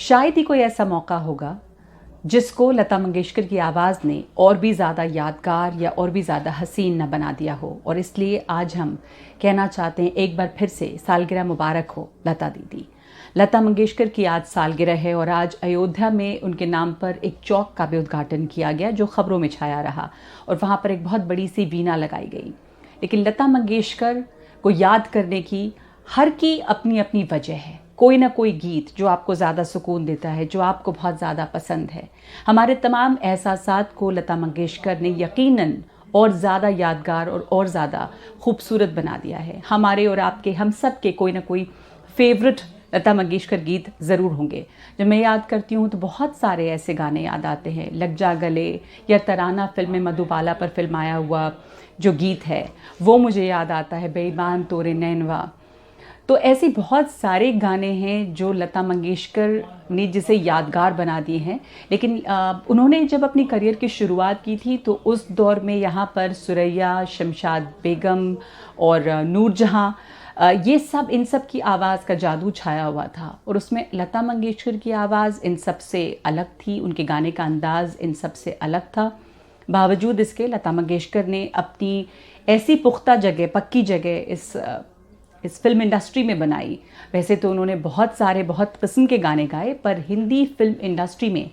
शायद ही कोई ऐसा मौका होगा जिसको लता मंगेशकर की आवाज़ ने और भी ज़्यादा यादगार या और भी ज़्यादा हसीन न बना दिया हो। और इसलिए आज हम कहना चाहते हैं, एक बार फिर से सालगिरह मुबारक हो लता दीदी। लता मंगेशकर की आज सालगिरह है और आज अयोध्या में उनके नाम पर एक चौक का भी उद्घाटन किया गया जो खबरों में छाया रहा और वहाँ पर एक बहुत बड़ी सी वीणा लगाई गई। लेकिन लता मंगेशकर को याद करने की हर की अपनी अपनी वजह है। कोई ना कोई गीत जो आपको ज़्यादा सुकून देता है, जो आपको बहुत ज़्यादा पसंद है। हमारे तमाम एहसासात को लता मंगेशकर ने यकीनन और ज़्यादा यादगार और ज़्यादा खूबसूरत बना दिया है। हमारे और आपके, हम सब के कोई ना कोई फेवरेट लता मंगेशकर गीत ज़रूर होंगे। जब मैं याद करती हूँ तो बहुत सारे ऐसे गाने याद आते हैं। लग जा गले या तराना फिल्म में मधुबाला पर फिल्माया हुआ जो गीत है वो मुझे याद आता है, बेईमान तोरे नैनवा। तो ऐसे बहुत सारे गाने हैं जो लता मंगेशकर ने जिसे यादगार बना दिए हैं। लेकिन उन्होंने जब अपनी करियर की शुरुआत की थी तो उस दौर में यहाँ पर सुरैया, शमशाद बेगम और नूरजहाँ, ये सब, इन सब की आवाज़ का जादू छाया हुआ था और उसमें लता मंगेशकर की आवाज़ इन सब से अलग थी। उनके गाने का अंदाज़ इन सब से अलग था। बावजूद इसके लता मंगेशकर ने अपनी ऐसी पुख्ता जगह, पक्की जगह इस फिल्म इंडस्ट्री में बनाई। वैसे तो उन्होंने बहुत सारे बहुत किस्म के गाने गाए, पर हिंदी फिल्म इंडस्ट्री में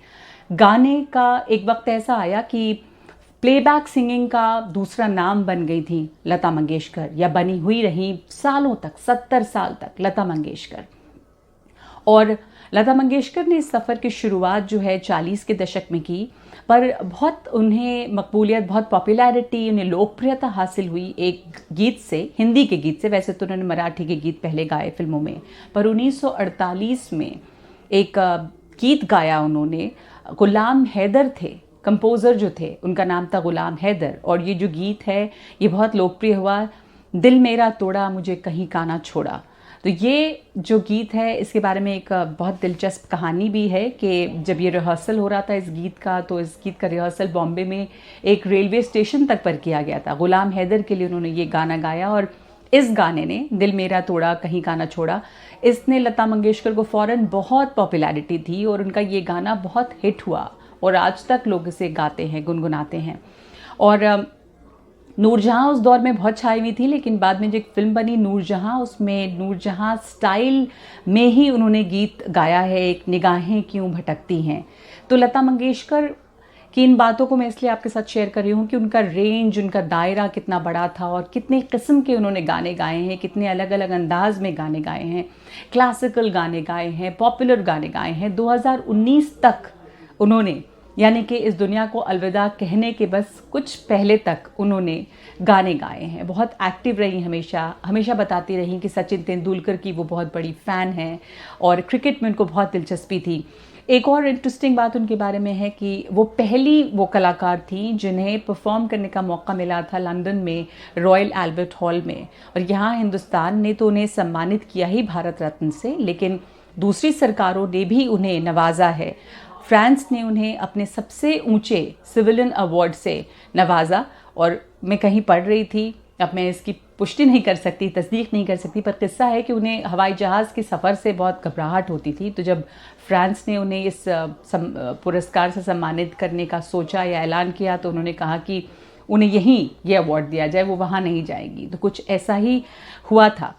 गाने का एक वक्त ऐसा आया कि प्लेबैक सिंगिंग का दूसरा नाम बन गई थी लता मंगेशकर, या बनी हुई रही सालों तक, 70 साल तक लता मंगेशकर। और लता मंगेशकर ने इस सफ़र की शुरुआत जो है 40 के दशक में की, पर बहुत उन्हें मकबूलियत, बहुत पॉपुलैरिटी, उन्हें लोकप्रियता हासिल हुई एक गीत से, हिंदी के गीत से। वैसे तो उन्होंने मराठी के गीत पहले गाए फिल्मों में, पर 1948 में एक गीत गाया उन्होंने। गुलाम हैदर थे कंपोज़र जो थे, उनका नाम था गुलाम हैदर। और ये जो गीत है ये बहुत लोकप्रिय हुआ, दिल मेरा तोड़ा मुझे कहीं का ना छोड़ा। तो ये जो गीत है इसके बारे में एक बहुत दिलचस्प कहानी भी है कि जब ये रिहर्सल हो रहा था इस गीत का, तो इस गीत का रिहर्सल बॉम्बे में एक रेलवे स्टेशन तक पर किया गया था। गुलाम हैदर के लिए उन्होंने ये गाना गाया और इस गाने ने, दिल मेरा तोड़ा कहीं का ना छोड़ा, इसने लता मंगेशकर को फ़ौरन बहुत पॉपुलैरिटी थी और उनका ये गाना बहुत हिट हुआ और आज तक लोग इसे गाते हैं, गुनगुनाते हैं। और नूरजहाँ उस दौर में बहुत छाई हुई थी, लेकिन बाद में जो एक फिल्म बनी नूरजहाँ, उसमें नूरजहाँ स्टाइल में ही उन्होंने गीत गाया है, एक निगाहें क्यों भटकती हैं। तो लता मंगेशकर की इन बातों को मैं इसलिए आपके साथ शेयर कर रही हूँ कि उनका रेंज, उनका दायरा कितना बड़ा था और कितने किस्म के उन्होंने गाने गाए हैं, कितने अलग अलग अंदाज में गाने गाए हैं। क्लासिकल गाने गाए हैं, पॉपुलर गाने गाए हैं। 2019 तक उन्होंने, यानी कि इस दुनिया को अलविदा कहने के बस कुछ पहले तक उन्होंने गाने गाए हैं। बहुत एक्टिव रही, हमेशा बताती रही कि सचिन तेंदुलकर की वो बहुत बड़ी फ़ैन हैं और क्रिकेट में उनको बहुत दिलचस्पी थी। एक और इंटरेस्टिंग बात उनके बारे में है कि वो पहली वो कलाकार थी जिन्हें परफॉर्म करने का मौका मिला था लंदन में रॉयल एल्बर्ट हॉल में। और यहाँ हिंदुस्तान ने तो उन्हें सम्मानित किया ही भारत रत्न से, लेकिन दूसरी सरकारों ने भी उन्हें नवाजा है। फ्रांस ने उन्हें अपने सबसे ऊंचे सिविलियन अवार्ड से नवाजा। और मैं कहीं पढ़ रही थी, अब मैं इसकी पुष्टि नहीं कर सकती, तस्दीक नहीं कर सकती, पर किस्सा है कि उन्हें हवाई जहाज़ के सफ़र से बहुत घबराहट होती थी। तो जब फ्रांस ने उन्हें इस पुरस्कार से सम्मानित करने का सोचा या ऐलान किया, तो उन्होंने कहा कि उन्हें यहीं ये अवार्ड दिया जाए, वो वहाँ नहीं जाएंगी। तो कुछ ऐसा ही हुआ था।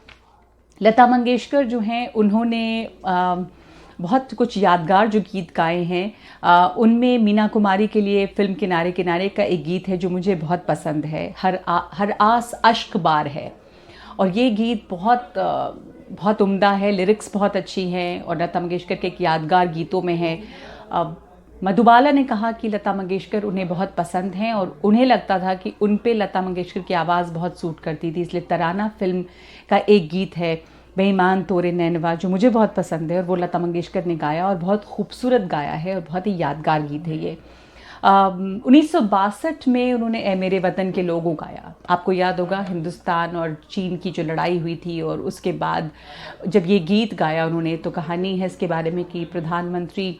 लता मंगेशकर जो हैं, उन्होंने बहुत कुछ यादगार जो गीत गाए हैं, उनमें मीना कुमारी के लिए फिल्म किनारे किनारे का एक गीत है जो मुझे बहुत पसंद है, हर आस अश्क बार है। और ये गीत बहुत उम्दा है, लिरिक्स बहुत अच्छी हैं और लता मंगेशकर के एक यादगार गीतों में है। मधुबाला ने कहा कि लता मंगेशकर उन्हें बहुत पसंद हैं और उन्हें लगता था कि उन पे लता मंगेशकर की आवाज़ बहुत सूट करती थी, इसलिए तराना फिल्म का एक गीत है बेईमान तोरे नैनवा, जो मुझे बहुत पसंद है और वो लता मंगेशकर ने गाया और बहुत खूबसूरत गाया है और बहुत ही यादगार गीत है ये। 1962 में उन्होंने ए मेरे वतन के लोगों गाया। आपको याद होगा हिंदुस्तान और चीन की जो लड़ाई हुई थी, और उसके बाद जब ये गीत गाया उन्होंने, तो कहानी है इसके बारे में कि प्रधानमंत्री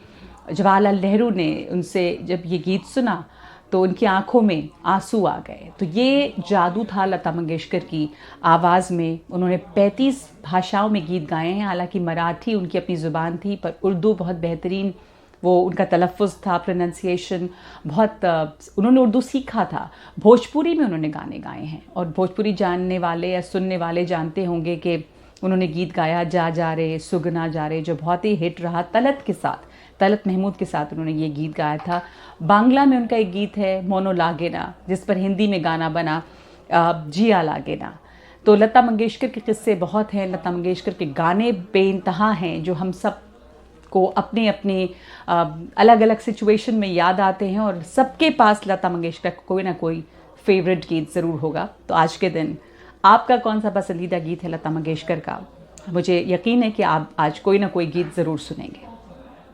जवाहरलाल नेहरू ने उनसे जब ये गीत सुना तो उनकी आंखों में आंसू आ गए। तो ये जादू था लता मंगेशकर की आवाज़ में। उन्होंने 35 भाषाओं में गीत गाए हैं, हालांकि मराठी उनकी अपनी ज़ुबान थी, पर उर्दू बहुत बेहतरीन वो उनका तलफ़्फ़ुज़ था, प्रोनंसिएशन बहुत उन्होंने उर्दू सीखा था। भोजपुरी में उन्होंने गाने गाए हैं, और भोजपुरी जानने वाले या सुनने वाले जानते होंगे कि उन्होंने गीत गाया जा रे सुगना जा रे, जो बहुत ही हिट रहा। तलत महमूद के साथ उन्होंने ये गीत गाया था। बांग्ला में उनका एक गीत है मोनो लागेना, जिस पर हिंदी में गाना बना जिया लागेना। तो लता मंगेशकर के किस्से बहुत हैं, लता मंगेशकर के गाने बेइंतहा हैं, जो हम सब को अपने अपने अलग अलग सिचुएशन में याद आते हैं, और सबके पास लता मंगेशकर का कोई ना कोई फेवरेट गीत ज़रूर होगा। तो आज के दिन आपका कौन सा पसंदीदा गीत है लता मंगेशकर का? मुझे यकीन है कि आप आज कोई ना कोई गीत ज़रूर सुनेंगे।